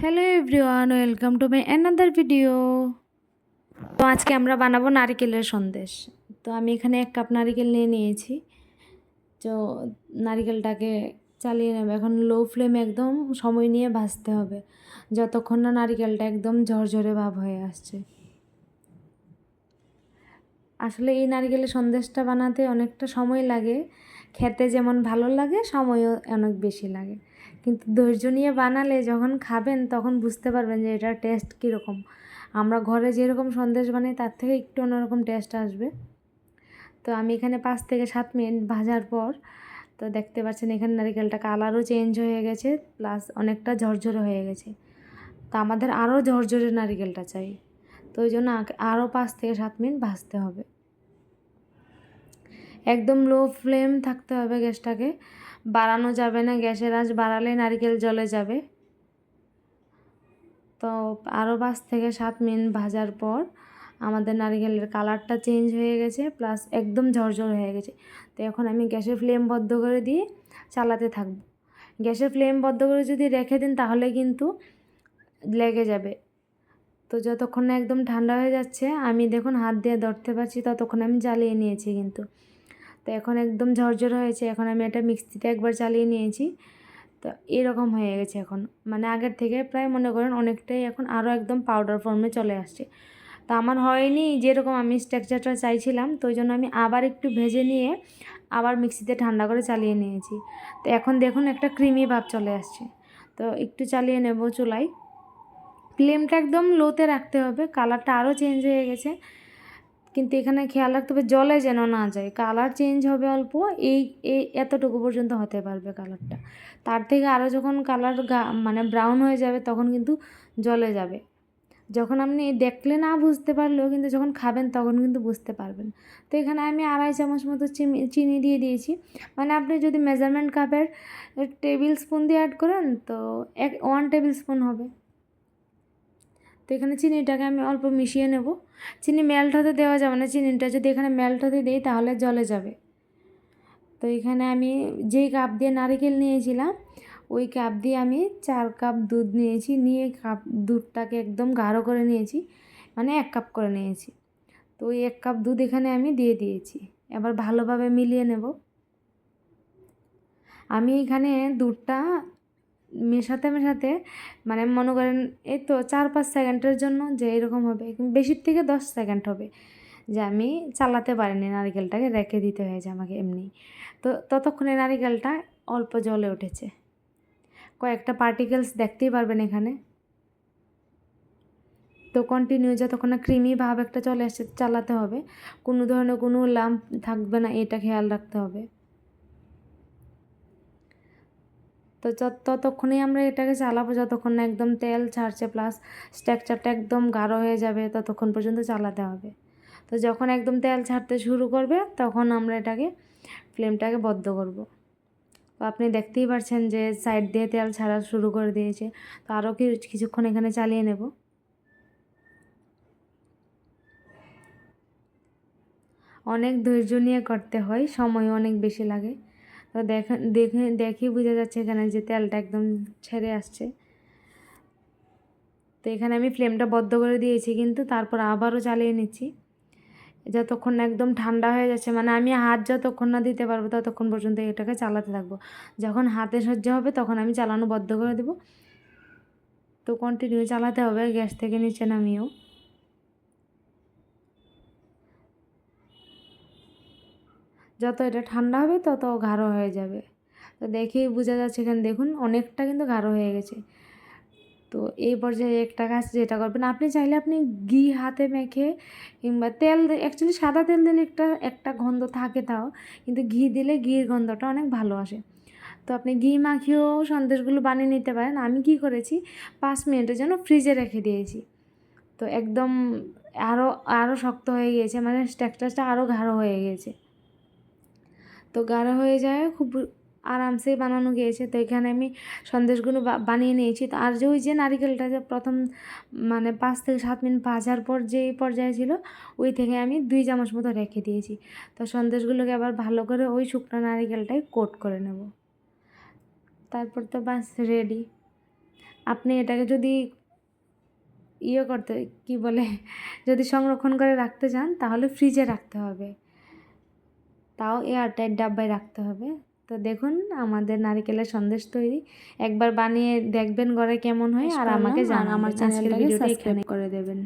Hello everyone, welcome to my another video. তো আজকে আমরা বানাবো নারকেলের সন্দেশ। তো আমি এখানে 1 কাপ নারকেল নিয়ে নিয়েছি। তো নারকেলটাকে চালিয়ে নেব। এখন লো ফ্লেমে একদম সময় নিয়ে ভাজতে হবে, যতক্ষণ না নারকেলটা একদম ঝরঝরে ভাব হয়ে আসছে। আসলে এই নারকেলের সন্দেশটা বানাতে অনেকটা সময় লাগে, খেতে যেমন ভালো লাগে সময়ও অনেক বেশি লাগে, কিন্তু ধৈর্য নিয়ে বানালে যখন খাবেন তখন বুঝতে পারবেন যে এটার টেস্ট কীরকম। আমরা ঘরে যেরকম সন্দেশ বানাই তার থেকে একটু অন্যরকম টেস্ট আসবে। তো আমি এখানে 5 থেকে 7 মিনিট ভাজার পর তো দেখতে পাচ্ছেন এখানে নারকেলটা কালারও চেঞ্জ হয়ে গেছে, প্লাস অনেকটা ঝরঝরে হয়ে গেছে। তো আমাদের আরও ঝরঝরে নারকেলটা চাই, তো ওই জন্য আরও 5 থেকে 7 মিনিট ভাজতে হবে। একদম লো ফ্লেম থাকতে হবে, গ্যাসটাকে বাড়ানো যাবে না, গ্যাসের আঁচ বাড়ালে নারকেল জ্বলে যাবে। তো আরও 5 থেকে 7 মিনিট ভাজার পর আমাদের নারকেলের কালারটা চেঞ্জ হয়ে গেছে, প্লাস একদম ঝরঝর হয়ে গেছে। তো এখন আমি গ্যাসের ফ্লেম বন্ধ করে দিয়ে চালাতে থাকব। গ্যাসের ফ্লেম বন্ধ করে যদি রেখে দিন তাহলে কিন্তু লেগে যাবে। তো যতক্ষণ না একদম ঠান্ডা হয়ে যাচ্ছে, আমি দেখুন হাত দিয়ে ধরতে পারছি, ততক্ষণ আমি জ্বালিয়ে নিয়েছি কিন্তু। তো এখন একদম ঝরঝরে হয়েছে। এখন আমি এটা মিক্সিতে একবার চালিয়ে নিয়েছি, তো এরকম হয়ে গেছে এখন, মানে আগের থেকে প্রায় মনে করেন অনেকটাই এখন আরও একদম পাউডার ফর্মে চলে আসছে। তো আমার হয়নি যেরকম আমি স্ট্রাকচারটা চাইছিলাম, তো ওই জন্য আমি আবার একটু ভেজে নিয়ে আবার মিক্সিতে ঠান্ডা করে চালিয়ে নিয়েছি। তো এখন দেখুন একটা ক্রিমি ভাব চলে আসছে। তো একটু চালিয়ে নেব চুলায়, ফ্লেমটা একদম লোতে রাখতে হবে। কালারটা আরও চেঞ্জ হয়ে গেছে, কিন্তু এখানে খেয়াল রাখতে হবে জলে যেন না যায়। কালার চেঞ্জ হবে অল্প, এই এই এতটুকু পর্যন্ত হতে পারবে কালারটা। তার থেকে আরও যখন কালার মানে ব্রাউন হয়ে যাবে তখন কিন্তু জলে যাবে। যখন আপনি দেখলে না বুঝতে পারলেও কিন্তু যখন খাবেন তখন কিন্তু বুঝতে পারবেন। তো এখানে আমি 2.5 চামচ মতো চিনি দিয়ে দিয়েছি। মানে আপনি যদি মেজারমেন্ট কাপের টেবিল স্পুন দিয়ে অ্যাড করেন তো 1 টেবিল স্পুন হবে। তো এখানে চিনিটাকে আমি অল্প মিশিয়ে নেব। চিনি মেল্ট হতে দেওয়া যাবে না, চিনিটা যদি এখানে মেল্ট হতে দিই তাহলে জ্বলে যাবে। তো এখানে আমি যেই কাপ দিয়ে নারকেল নিয়েছিলাম ওই কাপ দিয়ে আমি 4 কাপ দুধ নিয়েছি, নিয়ে দুধটাকে একদম গাঢ় করে নিয়েছি, মানে 1 কাপ করে নিয়েছি। তো ওই 1 কাপ দুধ এখানে আমি দিয়ে দিয়েছি। এবার ভালোভাবে মিলিয়ে নেব। আমি এখানে দুধটা মেশাতে মেশাতে মানে মনে করেন এই তো 4-5 সেকেন্ডের জন্য যে এরকম হবে, বেশির থেকে 10 সেকেন্ড হবে যে আমি চালাতে পারিনি, নারকেলটাকে রেখে দিতে হয়েছে আমাকে এমনি। তো ততক্ষণে নারকেলটা অল্প জ্বলে উঠেছে, কয়েকটা পার্টিকেলস দেখতেই পারবেন এখানে। তো কন্টিনিউ যতক্ষণ না ক্রিমি ভাব একটা চলে আসছে চালাতে হবে, কোনো ধরনের কোনো লাম্প থাকবে না, এটা খেয়াল রাখতে হবে। তো ততক্ষণেই আমরা এটাকে চালাবো যতক্ষণ না একদম তেল ছাড়ছে, প্লাস স্ট্রাকচারটা একদম গাঢ় হয়ে যাবে, ততক্ষণ পর্যন্ত চালাতে হবে। তো যখন একদম তেল ছাড়তে শুরু করবে তখন আমরা এটাকে ফ্লেমটাকে বন্ধ করব। তো আপনি দেখতেই পাচ্ছেন যে সাইড দিয়ে তেল ছাড়া শুরু করে দিয়েছে। তো আরও কিছুক্ষণ এখানে চালিয়ে নেব। অনেক ধৈর্য নিয়ে করতে হয়, সময়ও অনেক বেশি লাগে। তো দেখে বোঝা যাচ্ছে এখানে যে তেলটা একদম ছেড়ে আসছে। তো এখানে আমি ফ্লেমটা বন্ধ করে দিয়েছি, কিন্তু তারপর আবারও চালিয়ে নিচ্ছি যতক্ষণ না একদম ঠান্ডা হয়ে যাচ্ছে। মানে আমি হাত যতক্ষণ না দিতে পারবো ততক্ষণ পর্যন্ত এটাকে চালাতে থাকবো। যখন হাতে সহ্য হবে তখন আমি চালানো বন্ধ করে দেবো। তো কন্টিনিউ চালাতে হবে গ্যাস থেকে নিচে নামিয়েও। যত এটা ঠান্ডা হবে তত গাঢ় হয়ে যাবে। তো দেখেই বোঝা যাচ্ছে এখানে দেখুন অনেকটা কিন্তু গাঢ় হয়ে গেছে। তো এই পর্যায়ে একটা কাজ যেটা করবেন, আপনি চাইলে আপনি ঘি হাতে মেখে কিংবা তেল অ্যাকচুয়ালি সাদা তেল দিলে একটা গন্ধ থাকে তাও, কিন্তু ঘি দিলে ঘির গন্ধটা অনেক ভালো আসে। তো আপনি ঘি মাখিয়েও সন্দেশগুলো বানিয়ে নিতে পারেন। আমি কী করেছি, 5 মিনিটের জন্য ফ্রিজে রেখে দিয়েছি। তো একদম আরও আরও শক্ত হয়ে গিয়েছে, মানে স্ট্রাকচারটা আরও গাঢ় হয়ে গিয়েছে। তো গাঢ় হয়ে যায় খুব আরামসেই বানানো গিয়েছে। তো এখানে আমি সন্দেশগুলো বানিয়ে নিয়েছি। তো আর যে ওই যে নারিকেলটা যে প্রথম মানে 5 থেকে 7 মিনিট ভাজার পর যেই পর্যায়ে ছিল ওই থেকে আমি 2 চামচ মতো রেখে দিয়েছি। তো সন্দেশগুলোকে আবার ভালো করে ওই শুকনো নারিকেলটাই কোট করে নেব। তারপর তো বাস রেডি। আপনি এটাকে যদি করতে কি বলে, যদি সংরক্ষণ করে রাখতে চান তাহলে ফ্রিজে রাখতে হবে, তাও এয়ারটাইট ডাব্বায় রাখতে হবে। তো দেখুন আমাদের নারকেলের সন্দেশ তৈরি। একবার বানিয়ে দেখবেন ঘরে কেমন হয় আর আমাকে জানাবেন। আজকের ভিডিওটা এখানে করে দেবেন।